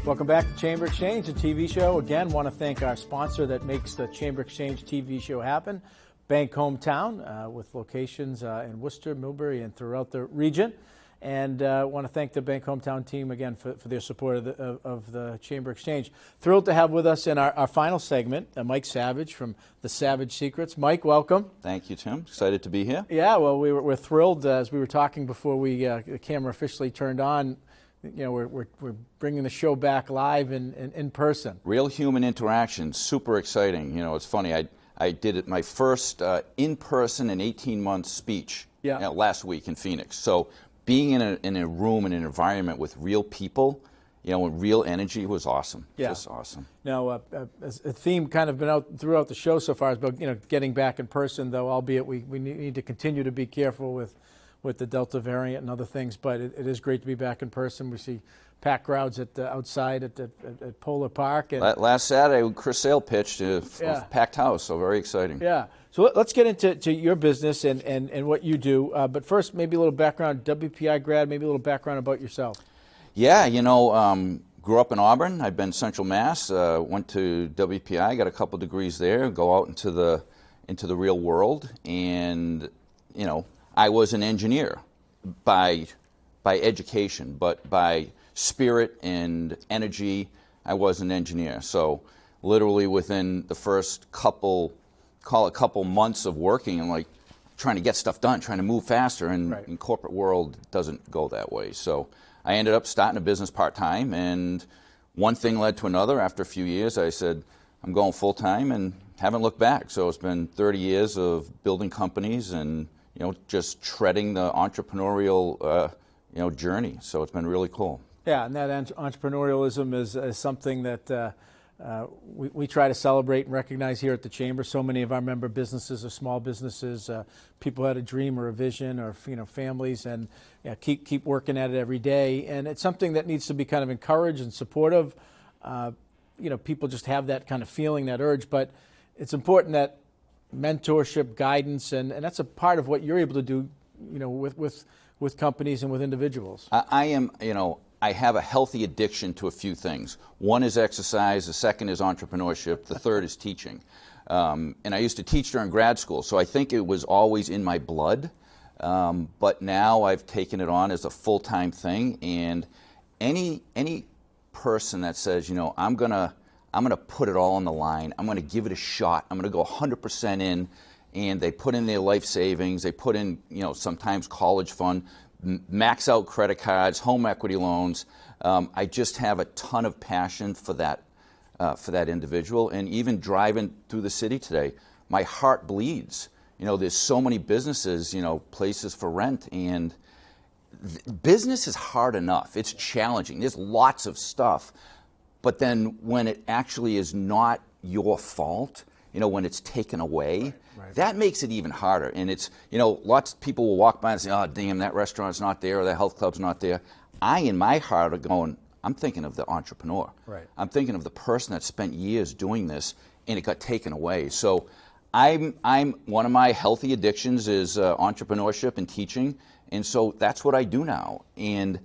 Welcome back to Chamber Exchange, a TV show. Again, want to thank our sponsor that makes the Chamber Exchange TV show happen, Bank Hometown, with locations in Worcester, Millbury, and throughout the region. And want to thank the Bank Hometown team again for their support of the Chamber Exchange. Thrilled to have with us in our final segment, Mike Savage from the Savage Secrets. Mike, welcome. Thank you, Tim. Excited to be here. Yeah, well, we're thrilled as we were talking before the camera officially turned on. You know, we're bringing the show back live in person. Real human interaction, super exciting. You know, it's funny. I did it my first in-person in 18 months speech last week in Phoenix. So being in a room, in an environment with real people, you know, with real energy was awesome. Yeah. Just awesome. Now, a theme kind of been out throughout the show so far is about, you know, getting back in person, though, albeit we need to continue to be careful with the Delta variant and other things, but it is great to be back in person. We see packed crowds outside at Polar Park. And last Saturday, Chris Sale pitched a packed house, so very exciting. Yeah. So let's get into your business and what you do. But first, maybe a little background, WPI grad, maybe a little background about yourself. Yeah, you know, grew up in Auburn. I've been Central Mass, went to WPI, got a couple degrees there, go out into the real world, and, you know, I was an engineer by education, but by spirit and energy, I was an engineer. So literally within the first couple months of working, I'm like trying to get stuff done, trying to move faster, and in corporate world, it doesn't go that way. So I ended up starting a business part-time, and one thing led to another. After a few years, I said, I'm going full-time, and haven't looked back. So it's been 30 years of building companies and, you know, just treading the entrepreneurial, you know, journey. So it's been really cool. Yeah, and that entrepreneurialism is something that we try to celebrate and recognize here at the Chamber. So many of our member businesses are small businesses. People had a dream or a vision, or, you know, families, and keep working at it every day. And it's something that needs to be kind of encouraged and supportive. You know, people just have that kind of feeling, that urge, but it's important that mentorship, guidance, and that's a part of what you're able to do, you know, with companies and with individuals. I am, you know, I have a healthy addiction to a few things. One is exercise, the second is entrepreneurship, the third is teaching. And I used to teach during grad school, so I think it was always in my blood. But now I've taken it on as a full-time thing, and any person that says, you know, I'm gonna put it all on the line, I'm gonna give it a shot, I'm gonna go 100% in, and they put in their life savings, they put in, you know, sometimes college fund, max out credit cards, home equity loans. I just have a ton of passion for that individual. And even driving through the city today, my heart bleeds. You know, there's so many businesses, you know, places for rent, and business is hard enough. It's challenging. There's lots of stuff. But then when it actually is not your fault, you know, when it's taken away, that makes it even harder. And it's, you know, lots of people will walk by and say, oh, damn, that restaurant's not there, or that health club's not there. I, in my heart, are going, I'm thinking of the entrepreneur. I'm thinking of the person that spent years doing this, and it got taken away. So I'm one of my healthy addictions is entrepreneurship and teaching. And so that's what I do now. And,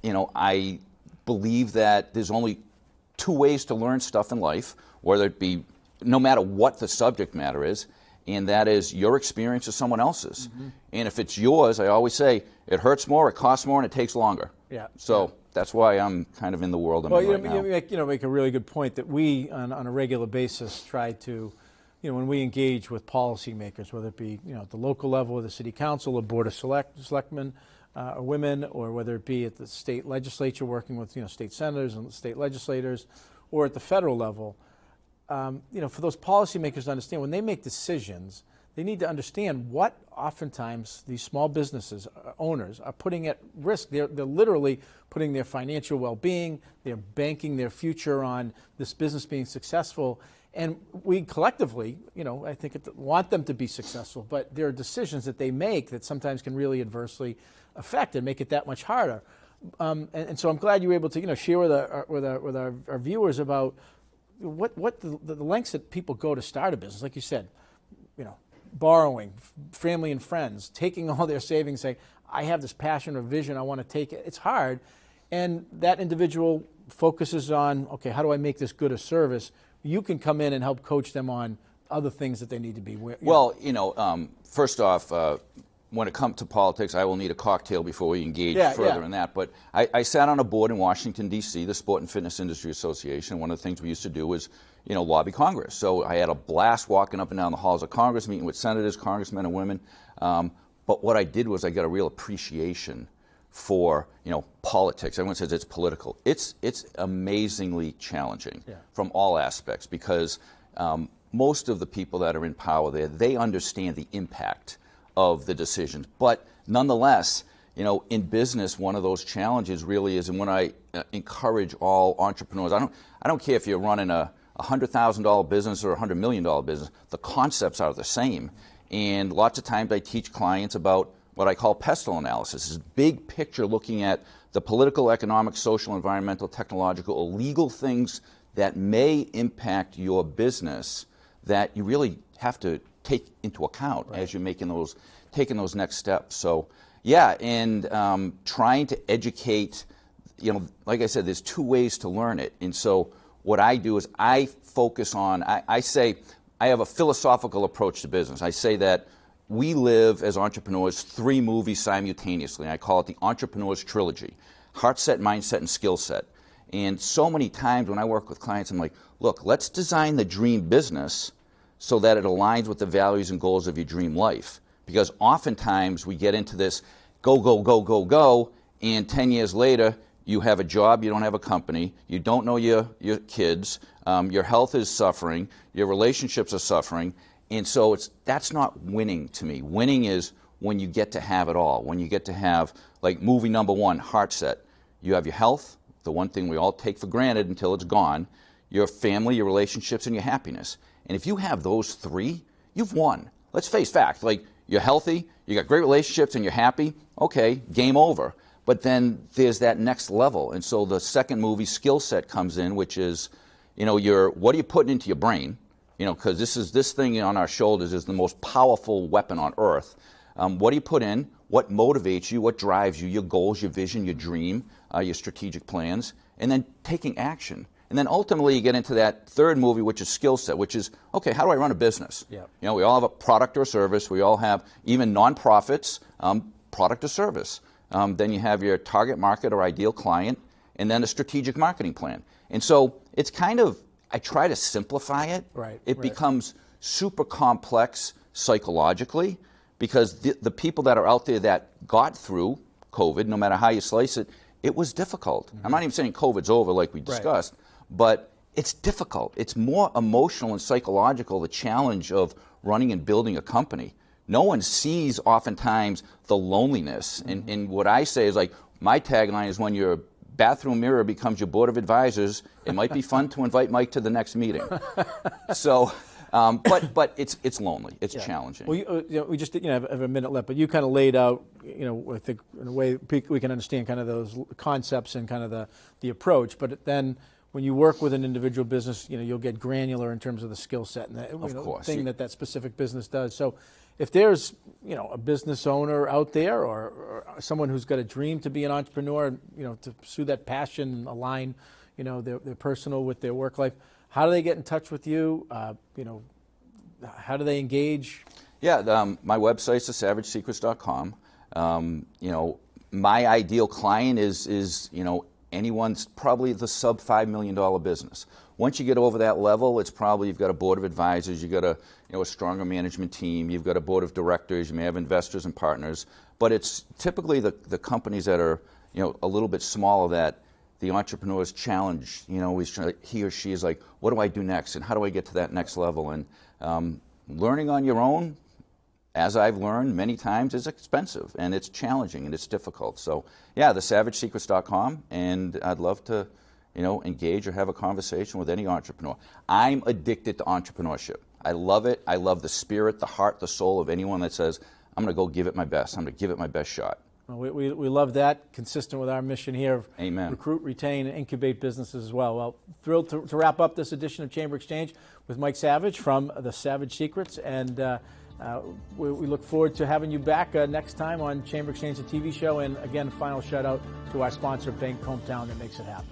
you know, I believe that there's only two ways to learn stuff in life, whether it be no matter what the subject matter is, and that is your experience or someone else's. And if it's yours, I always say, it hurts more, it costs more, and it takes longer. So that's why I'm kind of in the world I'm in right now. You make a really good point that we, on a regular basis, try to, you know, when we engage with policymakers, whether it be, you know, at the local level of the city council or board of selectmen or women, or whether it be at the state legislature working with, you know, state senators and state legislators, or at the federal level, you know, for those policymakers to understand when they make decisions, they need to understand what oftentimes these small businesses owners are putting at risk. They're literally putting their financial well-being, they're banking their future on this business being successful. And we collectively, you know, I think want them to be successful, but there are decisions that they make that sometimes can really adversely affect and make it that much harder. And so I'm glad you were able to, you know, share with our viewers about what the lengths that people go to start a business. Like you said, you know, borrowing, family and friends, taking all their savings, saying, I have this passion or vision, I want to take it. It's hard. And that individual focuses on, okay, how do I make this good a service? You can come in and help coach them on other things that they need to be aware. Well, first off, when it comes to politics, I will need a cocktail before we engage further in that. But I sat on a board in Washington, D.C., the Sport and Fitness Industry Association. One of the things we used to do was, lobby Congress. So I had a blast walking up and down the halls of Congress, meeting with senators, congressmen, and women. But what I did was I got a real appreciation for, politics. Everyone says it's political. It's amazingly challenging from all aspects because most of the people that are in power there, they understand the impact of the decisions. But nonetheless, in business, one of those challenges really is, and when I encourage all entrepreneurs, I don't care if you're running a $100,000 business or a $100 million business, the concepts are the same. And lots of times I teach clients about what I call pestle analysis, is big picture looking at the political, economic, social, environmental, technological, or legal things that may impact your business that you really have to take into account as you're taking those next steps. So, and trying to educate, like I said, there's two ways to learn it. And so what I do is I focus on, I say, I have a philosophical approach to business. I say that we live as entrepreneurs 3 movies simultaneously. I call it the Entrepreneur's Trilogy: heart set, mindset, and skill set. And so many times when I work with clients, I'm like, look, let's design the dream business so that it aligns with the values and goals of your dream life. Because oftentimes we get into this go, go, go, go, go, and 10 years later, you have a job, you don't have a company, you don't know your kids, your health is suffering, your relationships are suffering, and so that's not winning to me. Winning is when you get to have it all, when you get to have, like movie number 1, Heart Set. You have your health, the one thing we all take for granted until it's gone, your family, your relationships, and your happiness. And if you have those 3, you've won. Let's face fact, like you're healthy, you got great relationships, and you're happy, okay, game over. But then there's that next level. And so the second movie, Skill Set, comes in, which is, what are you putting into your brain? Because this thing on our shoulders is the most powerful weapon on earth. What do you put in? What motivates you? What drives you? Your goals, your vision, your dream, your strategic plans, and then taking action. And then ultimately you get into that third movie, which is Skill Set, which is, okay, how do I run a business? We all have a product or service. We all have, even nonprofits, product or service. Then you have your target market or ideal client, and then a strategic marketing plan. And so it's kind of, I try to simplify it. It becomes super complex psychologically because the people that are out there that got through COVID, no matter how you slice it, it was difficult. I'm not even saying COVID's over like we discussed, but it's difficult. It's more emotional and psychological, the challenge of running and building a company. No one sees oftentimes the loneliness. And what I say is, like, my tagline is, when your bathroom mirror becomes your board of advisors, it might be fun to invite Mike to the next meeting. So, but it's lonely. It's challenging. Well, we just have a minute left, but you kind of laid out, I think in a way we can understand kind of those concepts and kind of the approach. But then when you work with an individual business, you'll get granular in terms of the skill set and the thing that specific business does. So if there's a business owner out there or someone who's got a dream to be an entrepreneur, to pursue that passion, align their personal with their work life, how do they get in touch with you? How do they engage? My website's thesavagesecrets.com. My ideal client is anyone's probably the sub $5 million business. Once you get over that level, it's probably you've got a board of advisors, you've got a stronger management team, you've got a board of directors, you may have investors and partners, but it's typically the companies that are a little bit smaller that the entrepreneur's challenge, he or she is like, what do I do next, and how do I get to that next level? And learning on your own, as I've learned many times, is expensive, and it's challenging, and it's difficult. So, thesavagesecrets.com, and I'd love to, engage or have a conversation with any entrepreneur. I'm addicted to entrepreneurship. I love it. I love the spirit, the heart, the soul of anyone that says, I'm going to go give it my best. I'm going to give it my best shot. Well, we love that, consistent with our mission here of Amen. Recruit, retain, and incubate businesses as well. Well, thrilled to wrap up this edition of Chamber Exchange with Mike Savage from The Savage Secrets, and we look forward to having you back next time on Chamber Exchange, the TV show. And again, final shout out to our sponsor, Bank Hometown, that makes it happen.